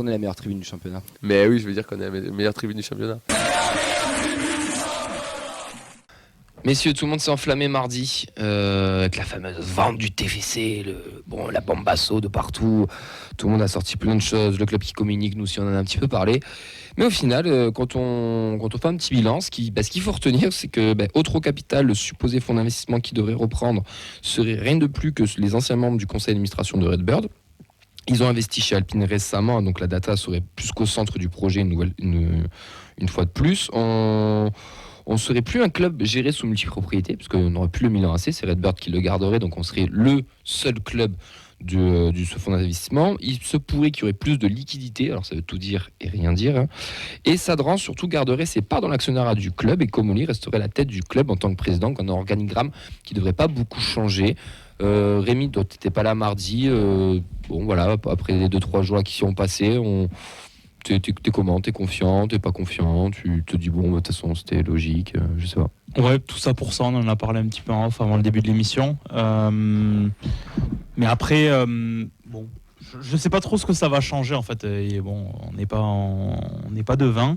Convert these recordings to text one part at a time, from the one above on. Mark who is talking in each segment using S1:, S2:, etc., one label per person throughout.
S1: qu'on est la meilleure tribune du championnat.
S2: Mais oui, je veux dire qu'on est la meilleure tribune du championnat.
S3: Messieurs, tout le monde s'est enflammé mardi avec la fameuse vente du TFC, la bombasso de partout. Tout le monde a sorti plein de choses. Le club qui communique, nous aussi, on en a un petit peu parlé. Mais au final, quand on fait un petit bilan, ce qu'il faut retenir, c'est que Otro Capital, le supposé fonds d'investissement qui devrait reprendre, serait rien de plus que les anciens membres du conseil d'administration de Redbird. Ils ont investi chez Alpine récemment, donc la data serait plus qu'au centre du projet une fois de plus. On serait plus un club géré sous multipropriété, parce qu'on n'aurait plus le Milan AC, c'est Redbird qui le garderait, donc on serait le seul club de ce fonds d'investissement. Il se pourrait qu'il y aurait plus de liquidité, alors ça veut tout dire et rien dire, hein. Et Sadran surtout garderait ses parts dans l'actionnariat du club, et Comoli resterait la tête du club en tant que président, avec un organigramme qui ne devrait pas beaucoup changer. Rémi, toi t'étais pas là mardi, bon voilà, après les 2-3 jours qui sont passés, t'es comment? T'es confiant? T'es pas confiant? Tu te dis bon, de toute façon c'était logique, je sais pas.
S4: Ouais, tout ça pour ça, on en a parlé un petit peu en off avant le début de l'émission. Mais après, bon, je sais pas trop ce que ça va changer en fait. Et bon, on n'est pas devin.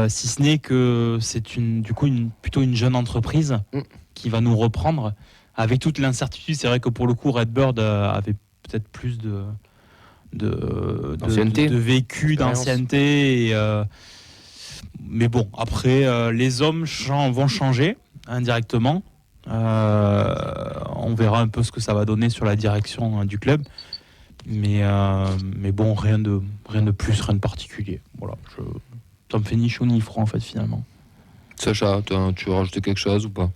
S4: Si ce n'est que c'est plutôt une jeune entreprise qui va nous reprendre. Avec toute l'incertitude, c'est vrai que pour le coup, Redbird avait peut-être plus de vécu, d'ancienneté. Mais bon, après, les hommes vont changer indirectement. On verra un peu ce que ça va donner sur la direction du club. Mais bon, rien de plus, rien de particulier. Voilà, ça me fait ni chaud ni froid en fait finalement.
S3: Sacha, tu veux rajouter quelque chose ou pas?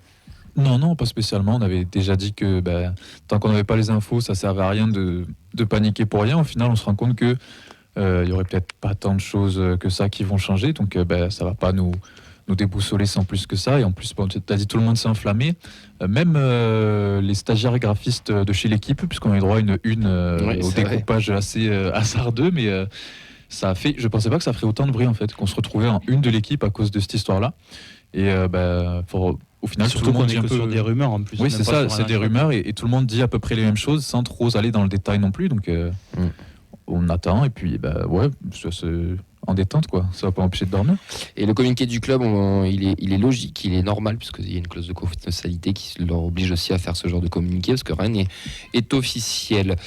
S5: Non, pas spécialement. On avait déjà dit que tant qu'on n'avait pas les infos, ça servait à rien de paniquer pour rien. Au final, on se rend compte que il y aurait peut-être pas tant de choses que ça qui vont changer. Donc, ça va pas nous déboussoler sans plus que ça. Et en plus, tu as dit tout le monde s'est enflammé. Même les stagiaires et graphistes de chez l'équipe, puisqu'on a eu droit à une au découpage assez hasardeux, mais ça a fait. Je pensais pas que ça ferait autant de bruit en fait, qu'on se retrouvait en une de l'équipe à cause de cette histoire-là. Et au final,
S4: surtout
S5: tout le monde
S4: qu'on est
S5: dit un
S4: que
S5: peu
S4: sur des rumeurs en plus.
S5: Oui, c'est ça, c'est des rumeurs et tout le monde dit à peu près les mêmes choses sans trop aller dans le détail non plus. Donc on attend et puis c'est en détente quoi. Ça va pas empêcher de dormir.
S3: Et le communiqué du club, il est logique, il est normal puisqu'il y a une clause de confidentialité qui leur oblige aussi à faire ce genre de communiqué parce que rien n'est officiel.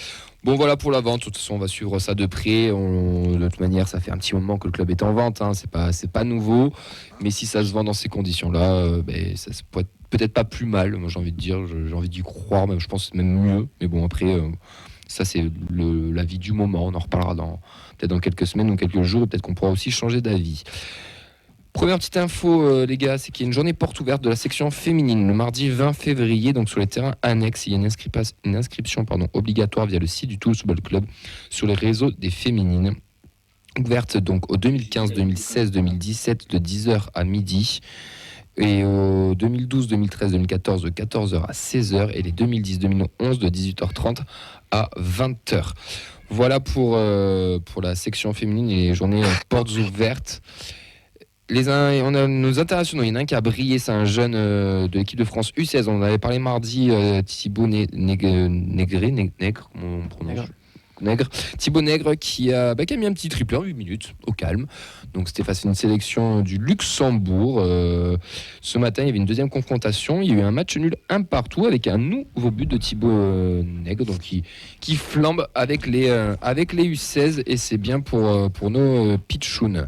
S3: Bon voilà pour la vente, de toute façon on va suivre ça de près. De toute manière ça fait un petit moment que le club est en vente, hein. C'est pas nouveau, mais si ça se vend dans ces conditions-là, ça se peut être peut-être pas plus mal. Moi j'ai envie de dire, j'ai envie d'y croire, même je pense même mieux. Mais bon après ça c'est l'avis du moment. On en reparlera peut-être dans quelques semaines ou quelques jours. Peut-être qu'on pourra aussi changer d'avis. Première petite info, les gars, c'est qu'il y a une journée porte ouverte de la section féminine le mardi 20 février, donc sur les terrains annexes. Il y a une inscription obligatoire via le site du Toulouse Football Club sur les réseaux des féminines. Ouverte donc au 2015, 2016, 2017 de 10h à midi. Et au 2012, 2013, 2014 de 14h à 16h. Et les 2010, 2011 de 18h30 à 20h. Voilà pour la section féminine et les journées portes ouvertes. On a nos internationaux, il y en a un qui a brillé, c'est un jeune de l'équipe de France U16, on en avait parlé mardi, Thibaut Nègre, comment on prononce Nègre. Thibaut Nègre qui a mis un petit triplé en 8 minutes, au calme. Donc c'était face à une sélection du Luxembourg. Ce matin, il y avait une deuxième confrontation, il y a eu un match nul 1-1 avec un nouveau but de Thibaut Nègre, donc qui flambe avec les U16 et c'est bien pour nos pitchounes.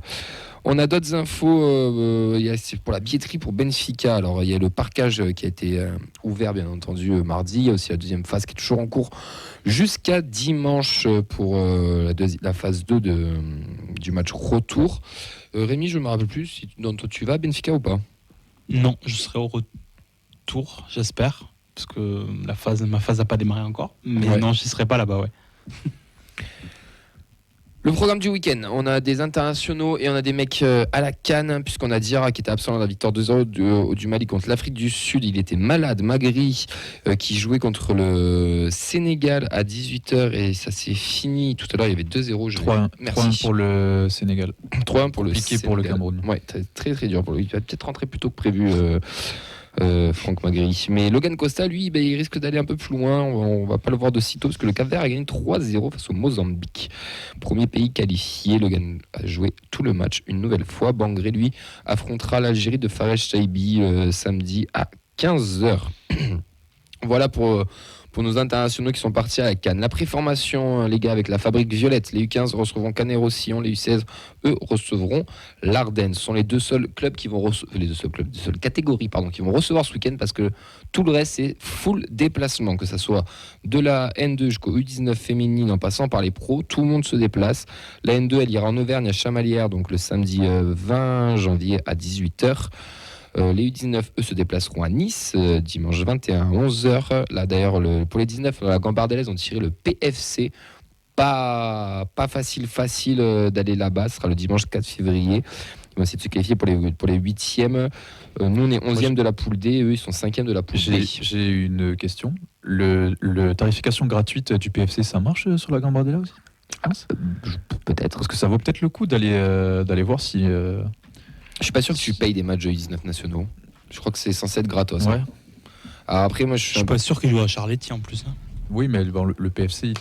S3: On a d'autres infos, c'est pour la billetterie pour Benfica. Alors il y a le parquage qui a été ouvert bien entendu mardi. Il y a aussi la deuxième phase qui est toujours en cours jusqu'à dimanche pour la phase 2 du match retour. Rémi, je ne me rappelle plus si toi tu vas à Benfica ou pas?
S4: Non, je serai au retour, j'espère, parce que ma phase n'a pas démarré encore. Mais non, j'y serai pas là-bas, ouais.
S3: Le programme du week-end, on a des internationaux et on a des mecs à la canne, puisqu'on a Diarra qui était absent dans la victoire 2-0 du Mali contre l'Afrique du Sud. Il était malade, maigri, qui jouait contre le Sénégal à 18h et ça s'est fini. Tout à l'heure, il y avait 2-0.
S5: 3-1 pour le Sénégal.
S3: 3-1 pour le
S5: Piqué
S3: Sénégal.
S5: pour le Cameroun.
S3: Ouais, très très dur pour lui. Il va peut-être rentrer plus tôt que prévu. Franck Magri. Mais Logan Costa, lui, il risque d'aller un peu plus loin. On va pas le voir de sitôt parce que le Cap-Vert a gagné 3-0 face au Mozambique. Premier pays qualifié. Logan a joué tout le match une nouvelle fois. Bangré, lui, affrontera l'Algérie de Fares Chaibi samedi à 15h. Voilà pour nos internationaux qui sont partis à la Cannes. La préformation, les gars, avec la Fabrique Violette. Les U15 recevront Canet-Roussillon. Les U16, eux, recevront l'Ardenne. Ce sont les deux seuls clubs qui vont les deux seules catégories qui vont recevoir ce week-end parce que tout le reste, c'est full déplacement. Que ce soit de la N2 jusqu'au U19 féminine en passant par les pros, tout le monde se déplace. La N2, elle ira en Auvergne à Chamalières, donc le samedi 20 janvier à 18h. Les U19, eux, se déplaceront à Nice dimanche 21 à 11h. Là, d'ailleurs, pour les 19, la Gambardella, ont tiré le PFC. Pas facile d'aller là-bas. Ce sera le dimanche 4 février. Ils vont essayer de se qualifier pour les 8e. Nous, on est 11e de la poule D. Eux, ils sont 5e de la poule B.
S5: J'ai une question. Le tarification gratuite du PFC, ça marche sur la Gambardella aussi, tu penses ?
S3: Peut-être.
S5: Parce que ça vaut peut-être le coup d'aller voir si...
S3: Je suis pas sûr que tu payes des matchs de U19 nationaux. Je crois que c'est censé être gratos.
S5: Ouais.
S3: Alors après, moi, je
S4: suis pas sûr qu'il joue à Charletti en plus. Hein.
S5: Oui, mais le PFC,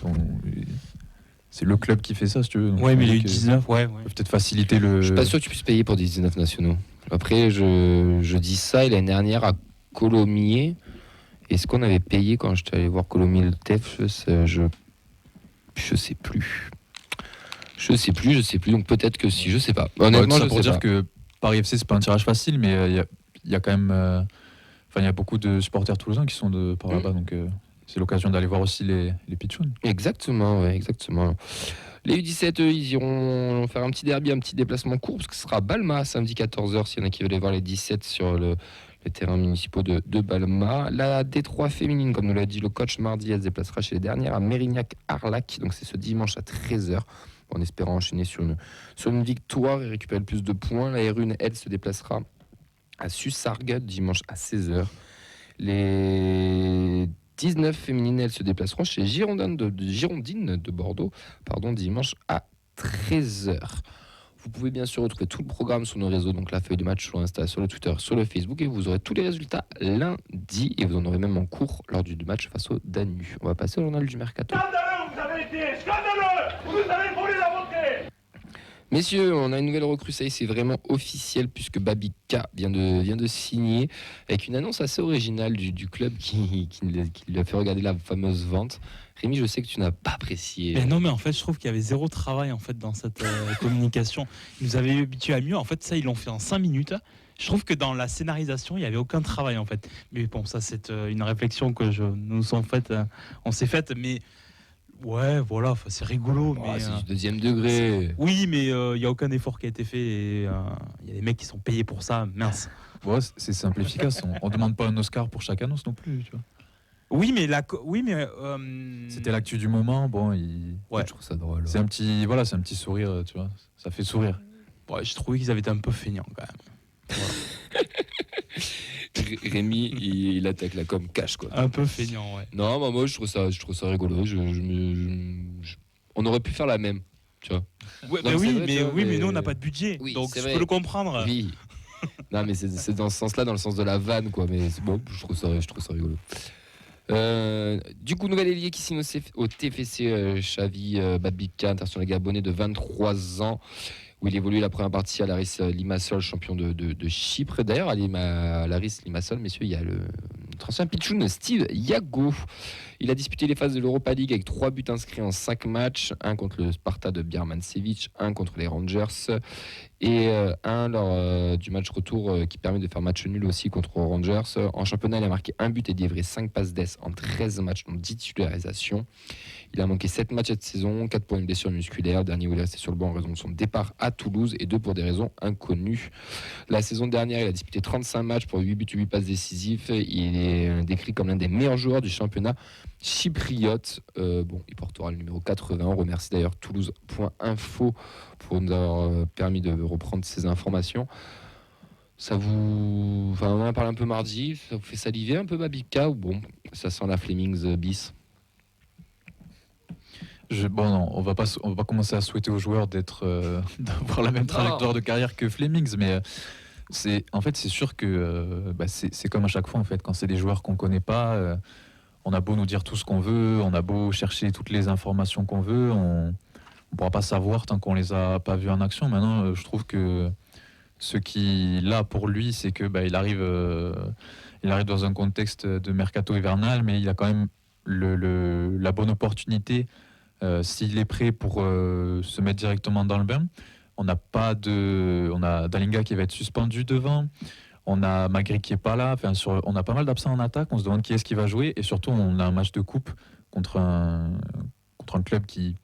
S5: c'est le club qui fait ça, si tu veux.
S4: Ouais, mais les U19, ouais.
S5: Peut-être faciliter le...
S3: Je suis pas sûr que tu puisses payer pour des 19 nationaux. Après, je dis ça, et l'année dernière, à Colomiers, est-ce qu'on avait payé quand j'étais allé voir Colomiers le TEF ? Je sais plus. Je sais plus, donc peut-être que si, je sais pas. Honnêtement,
S5: ça
S3: je
S5: pour
S3: sais
S5: dire
S3: pas.
S5: que Paris FC, c'est pas un tirage facile, mais il y a quand même... il y a beaucoup de supporters toulousains qui sont par là-bas, donc c'est l'occasion d'aller voir aussi les pitchouns.
S3: Exactement, ouais, exactement. Les U17, eux, ils iront faire un petit derby, un petit déplacement court, parce que ce sera Balma, samedi 14h, s'il y en a qui veulent aller voir les 17 sur les terrains municipaux de Balma. La D3 féminine, comme nous l'a dit le coach mardi, elle se déplacera chez les dernières à Mérignac-Arlac, donc c'est ce dimanche à 13h. En espérant enchaîner sur une victoire et récupérer le plus de points. La R1, elle, se déplacera à Sussargues dimanche à 16h. Les 19 féminines, elles se déplaceront chez Girondines de Bordeaux dimanche à 13h. Vous pouvez bien sûr retrouver tout le programme sur nos réseaux, donc la feuille de match sur Insta, sur le Twitter, sur le Facebook, et vous aurez tous les résultats lundi, et vous en aurez même en cours lors du match face au Danube. On va passer au journal du Mercato.
S1: Vous avez été scandaleux. Vous avez volé la montée.
S3: Messieurs, on a une nouvelle recrue, ça y est, c'est vraiment officiel puisque Babika vient de signer avec une annonce assez originale du club qui lui a fait regarder la fameuse vente. Rémi, je sais que tu n'as pas apprécié.
S4: Mais non, mais en fait, je trouve qu'il y avait zéro travail en fait dans cette communication. Ils nous avaient habitués à mieux. En fait, ça, ils l'ont fait en 5 minutes. Je trouve que dans la scénarisation, il n'y avait aucun travail en fait. Mais bon, ça, c'est une réflexion que on s'est faite, mais. Ouais, voilà, c'est rigolo. Mais,
S3: c'est du deuxième degré.
S4: Oui, mais il n'y a aucun effort qui a été fait. Et il y a des mecs qui sont payés pour ça, mince.
S5: Ouais, c'est simple, efficace. On demande pas un Oscar pour chaque annonce non plus, tu vois.
S4: Oui, mais
S5: c'était l'actu du moment. Bon,
S3: ouais, je trouve ça drôle.
S5: C'est un petit sourire, tu vois. Ça fait sourire.
S4: Ouais, je trouvais qu'ils avaient été un peu feignants quand même. Voilà.
S3: Rémi, il attaque la com cash, quoi.
S4: Un peu feignant, ouais.
S3: Non, bah, moi je trouve ça rigolo. On aurait pu faire la même, tu vois.
S4: Ouais,
S3: non,
S4: mais nous on n'a pas de budget, oui, donc je peux le comprendre.
S3: Oui. Non, mais c'est dans ce sens-là, dans le sens de la vanne, quoi. Mais c'est bon, je trouve ça rigolo. Du coup, nouvel ailier qui signe au TFC Xavi Babika, international gabonais de 23 ans, où il évolue la première partie à l'Aris Limassol, champion de Chypre. D'ailleurs, à l'Aris Limassol, messieurs, il y a notre ancien pitchoun Steve Yago. Il a disputé les phases de l'Europa League avec 3 buts inscrits en 5 matchs, un contre le Sparta de Birmancevic, un contre les Rangers et un lors du match retour qui permet de faire match nul aussi contre les Rangers. En championnat, il a marqué 1 but et livré 5 passes d'ess en 13 matchs, dont 10 titularisations. Il a manqué 7 matchs cette saison, 4 pour une blessure musculaire, dernier où il est resté sur le banc en raison de son départ à Toulouse, et 2 pour des raisons inconnues. La saison dernière, il a disputé 35 matchs pour 8 buts et 8 passes décisives. Il est décrit comme l'un des meilleurs joueurs du championnat chypriote. Il portera le numéro 80. On remercie d'ailleurs toulouse.info pour nous avoir permis de reprendre ces informations. On en a parlé un peu mardi, ça vous fait saliver un peu Babika, ou bon, ça sent la Flemings bis?
S5: Non, on va pas commencer à souhaiter aux joueurs d'avoir la même trajectoire de carrière que Flemings, mais En fait, c'est sûr que c'est comme à chaque fois, en fait, quand c'est des joueurs qu'on connaît pas, on a beau nous dire tout ce qu'on veut, on a beau chercher toutes les informations qu'on veut, on pourra pas savoir tant qu'on les a pas vus en action. Maintenant, je trouve que ce qui, là, pour lui, c'est que il arrive dans un contexte de mercato hivernal, mais il a quand même la bonne opportunité, s'il est prêt pour se mettre directement dans le bain. On a Dalinga qui va être suspendu devant. On a Magri qui est pas là. Enfin, on a pas mal d'absents en attaque. On se demande qui est-ce qui va jouer. Et surtout, on a un match de coupe contre un club qui,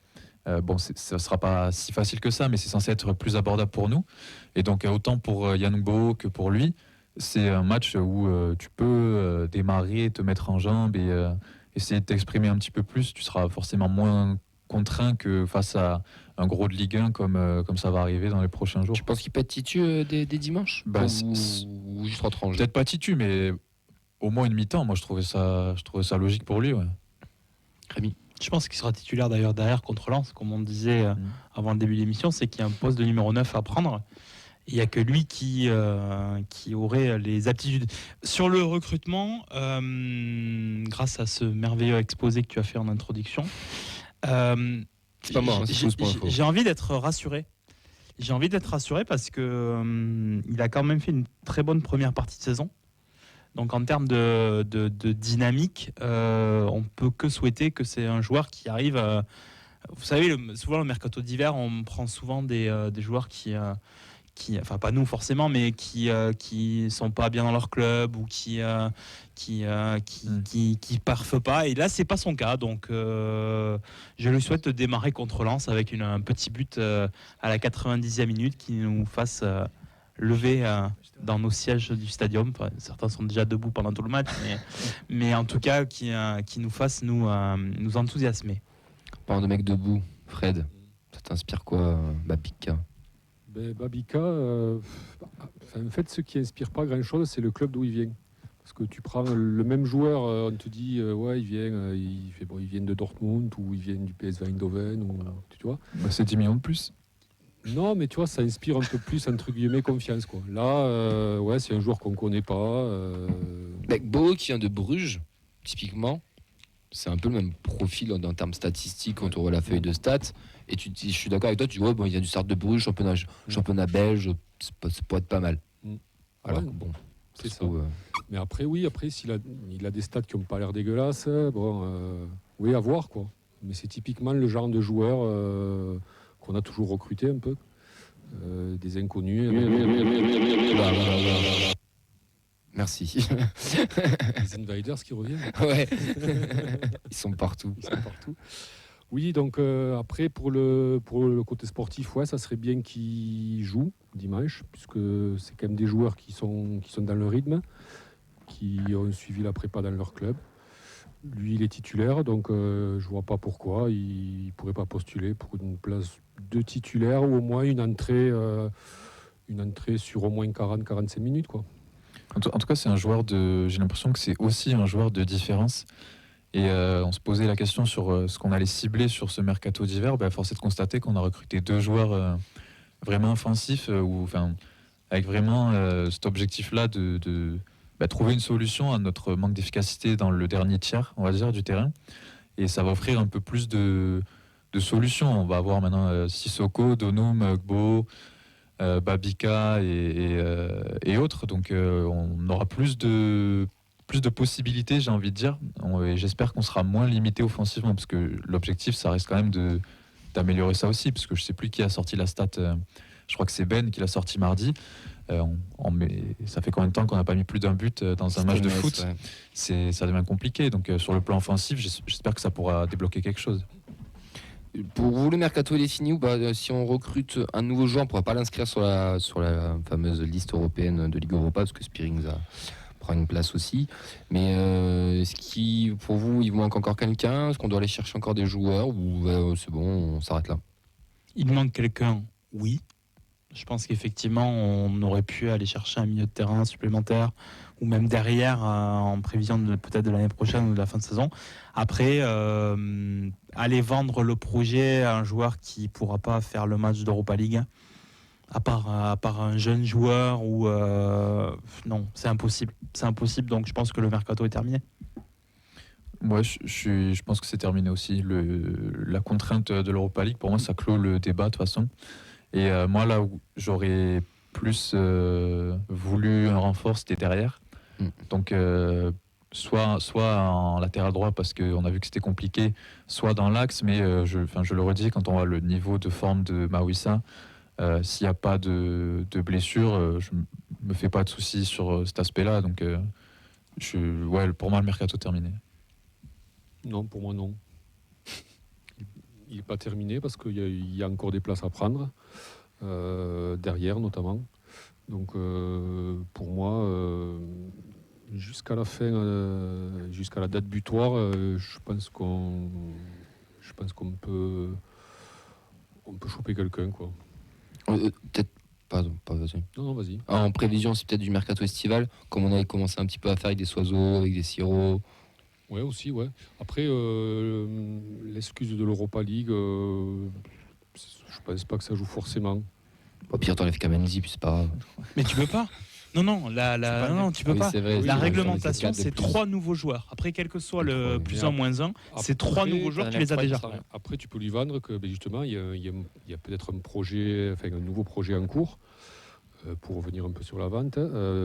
S5: ça sera pas si facile que ça, mais c'est censé être plus abordable pour nous. Et donc, autant pour Yann Bo que pour lui, c'est un match où tu peux démarrer, te mettre en jambe et essayer de t'exprimer un petit peu plus. Tu seras forcément moins contraint que face à un gros de Ligue 1 comme ça va arriver dans les prochains jours.
S3: Tu penses qu'il peut être titu dès dimanche ou juste rentrer en jeu?
S5: Peut-être pas titu, mais au moins une mi-temps. Moi, je trouvais ça logique pour lui. Ouais.
S3: Rémi?
S4: Je pense qu'il sera titulaire d'ailleurs derrière contre Lens, comme on disait avant le début de l'émission, c'est qu'il y a un poste de numéro 9 à prendre. Il n'y a que lui qui aurait les aptitudes. Sur le recrutement, grâce à ce merveilleux exposé que tu as fait en introduction,
S3: c'est pas moi, c'est tous pour info.
S4: j'ai envie d'être rassuré. J'ai envie d'être rassuré parce que il a quand même fait une très bonne première partie de saison. Donc en termes de dynamique, on peut que souhaiter que c'est un joueur qui arrive. Vous savez, souvent le mercato d'hiver, on prend souvent des joueurs qui, enfin pas nous forcément, mais qui sont pas bien dans leur club ou qui parfent pas. Et là, c'est pas son cas. Donc, je lui souhaite de démarrer contre Lens avec un petit but à la 90e minute qui nous fasse lever dans nos sièges du stadium. Enfin, certains sont déjà debout pendant tout le match, mais en tout cas, qui nous fasse nous enthousiasmer.
S3: Parlant de mec debout, Fred, ça t'inspire quoi, Babika?
S6: Babika, en fait, ce qui inspire pas grand-chose, c'est le club d'où il vient. Parce que tu prends le même joueur, on te dit, il vient de Dortmund ou il vient du PSV Eindhoven, ou, tu vois.
S5: C'est 10 millions de plus.
S6: Non, mais tu vois, ça inspire un peu plus, entre guillemets, confiance, quoi. Là, c'est un joueur qu'on connaît pas.
S3: Bo qui vient de Bruges, typiquement, c'est un peu le même profil en termes statistiques quand on voit la feuille de stats. Et je suis d'accord avec toi, tu vois, il y a du Stade de Bruges, championnat belge, ça peut être pas mal. Alors
S6: Ouais,
S3: bon,
S6: c'est
S3: ça
S6: ça.
S3: trouve,
S6: Mais après, il a des stats qui n'ont pas l'air dégueulasses. À voir, quoi. Mais c'est typiquement le genre de joueur qu'on a toujours recruté un peu. Des inconnus.
S3: Merci.
S6: Les Invaders qui reviennent.
S3: Ouais. Ils sont partout.
S6: Oui, donc après, pour le côté sportif, ça serait bien qu'ils jouent dimanche, puisque c'est quand même des joueurs qui sont dans le rythme, qui ont suivi la prépa dans leur club. Lui, il est titulaire, donc je vois pas pourquoi il pourrait pas postuler pour une place de titulaire ou au moins une entrée sur au moins 40-45 minutes, quoi.
S5: En tout cas, c'est un joueur j'ai l'impression que c'est aussi un joueur de différence. Et on se posait la question sur ce qu'on allait cibler sur ce mercato d'hiver. Force est de constater qu'on a recruté 2 joueurs vraiment offensifs, avec vraiment cet objectif-là de trouver une solution à notre manque d'efficacité dans le dernier tiers, on va dire, du terrain. Et ça va offrir un peu plus de solutions. On va avoir maintenant Sissoko, Donum, Gbo, Babika et autres. Donc on aura plus de possibilités, j'ai envie de dire. Et j'espère qu'on sera moins limité offensivement, parce que l'objectif, ça reste quand même d'améliorer ça aussi, parce que je sais plus qui a sorti la stat. Je crois que c'est Ben qui l'a sorti mardi. Ça fait combien de temps qu'on n'a pas mis plus d'un but dans un match de foot?
S3: Ouais.
S5: Ça devient compliqué. Donc sur le plan offensif, j'espère que ça pourra débloquer quelque chose.
S3: Pour vous, le mercato il est fini ou si on recrute un nouveau joueur, on ne pourra pas l'inscrire sur la fameuse liste européenne de Ligue Europa, parce que Spearing prend une place aussi. Mais est-ce pour vous, il vous manque encore quelqu'un? Est-ce qu'on doit aller chercher encore des joueurs ou c'est bon, on s'arrête là?
S4: Il manque quelqu'un, oui. Je pense qu'effectivement, on aurait pu aller chercher un milieu de terrain supplémentaire ou même derrière en prévision peut-être de l'année prochaine ou de la fin de saison. Après, aller vendre le projet à un joueur qui ne pourra pas faire le match d'Europa League À part un jeune joueur ou non, c'est impossible. C'est impossible. Donc je pense que le mercato est terminé.
S5: Moi, je pense que c'est terminé aussi. La contrainte de l'Europa League, pour moi, ça clôt le débat de toute façon. Et moi, là où j'aurais plus voulu un renfort, c'était derrière. Donc, soit en latéral droit, parce qu'on a vu que c'était compliqué, soit dans l'axe. Mais je le redis, quand on voit le niveau de forme de Maouissa, s'il n'y a pas de blessure, je ne me fais pas de soucis sur cet aspect-là. Donc, pour moi, le mercato est terminé.
S6: Non, pour moi, non. Il n'est pas terminé parce qu'il y a encore des places à prendre, derrière notamment. Donc, pour moi, jusqu'à la fin, jusqu'à la date butoir, je pense qu'on peut choper quelqu'un, quoi.
S3: Peut-être, pardon, pas vas-y.
S6: Non, vas-y.
S3: En prévision, c'est peut-être du mercato estival, comme on avait commencé un petit peu à faire avec des Soiseaux, avec des Sirops.
S6: Ouais, aussi, ouais. Après, l'excuse de l'Europa League, je pense pas que ça joue forcément.
S3: Au pire, t'enlèves Kamenzi, puis c'est pas grave.
S4: Mais tu peux pas. Non, tu peux
S3: Oui,
S4: pas.
S3: c'est vrai,
S4: La
S3: c'est
S4: réglementation,
S3: vrai,
S4: c'est 3 nouveaux joueurs. Après, quel que soit le plus 1 moins 1, c'est 3 nouveaux joueurs, tu les as déjà.
S6: Après, tu peux lui vendre que justement, il y a peut-être un projet, un nouveau projet en cours. Pour revenir un peu sur la vente,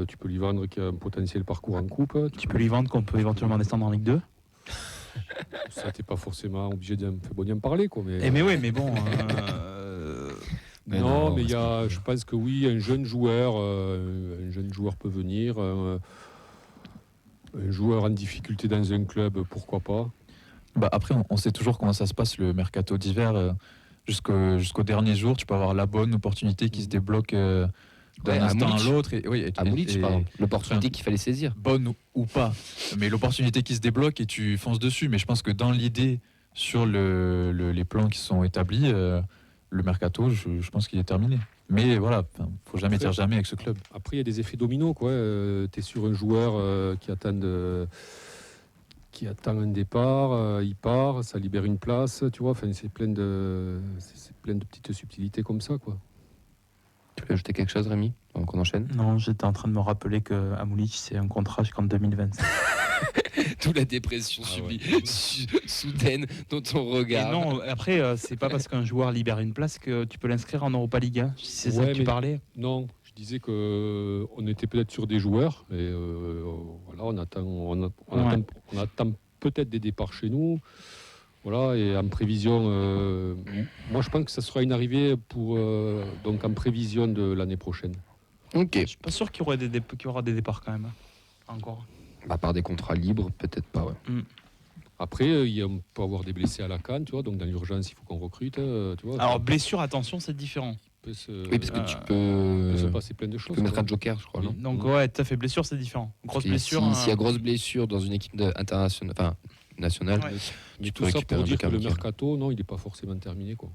S6: tu peux lui vendre qu'il y a un potentiel parcours en coupe.
S4: Tu peux lui vendre qu'on peut éventuellement descendre en Ligue 2.
S6: Ça, t'es pas forcément obligé d'en parler, quoi.
S4: Mais oui, mais bon.
S6: Non, mais je pense que oui, un jeune joueur peut venir. Un joueur en difficulté dans un club, pourquoi pas.
S5: Après, on sait toujours comment ça se passe, le mercato d'hiver. Jusqu'au dernier jour, tu peux avoir la bonne opportunité qui se débloque d'un instant à l'autre.
S3: À Moulich, par exemple, l'opportunité qu'il fallait saisir.
S5: Bonne ou pas, mais l'opportunité qui se débloque et tu fonces dessus. Mais je pense que dans l'idée, sur les plans qui sont établis, le mercato, je pense qu'il est terminé. Mais voilà, faut jamais dire jamais avec ce club.
S6: Après, il y a des effets dominos, quoi. Tu es sur un joueur qui attend un départ, il part, ça libère une place, tu vois. Enfin, c'est plein de petites subtilités comme ça, quoi.
S3: Tu peux ajouter quelque chose, Rémi, avant qu'on enchaîne?
S4: Non, j'étais en train de me rappeler qu'à Moulich, c'est un contrat jusqu'en 2025.
S3: Toute la dépression subie, soudaine dans ton regard.
S4: Et non, après, c'est pas parce qu'un joueur libère une place que tu peux l'inscrire en Europa League. Hein. C'est ça que tu parlais.
S6: Non, je disais qu'on était peut-être sur des joueurs. Et voilà, on attend peut-être des départs chez nous. Voilà, et en prévision, moi je pense que ça sera une arrivée donc en prévision de l'année prochaine.
S3: Ok.
S4: Je suis pas sûr qu'il y aura des départs quand même. Hein. Encore.
S3: Par des contrats libres, peut-être pas, ouais.
S6: Après, on peut avoir des blessés à la canne, tu vois, donc dans l'urgence, il faut qu'on recrute. Tu vois,
S4: alors, blessure, attention, c'est différent.
S3: Oui, parce que tu peux
S6: se passer plein de choses.
S3: Tu peux mettre un joker, je crois.
S6: Oui.
S3: Non
S4: Donc, ouais, tout à fait, blessure, c'est différent. Grosse blessure.
S3: S'il y a grosse blessure dans une équipe internationale, nationale,
S6: Mais tout ça pour dire que le mercato, non, il n'est pas forcément terminé, quoi.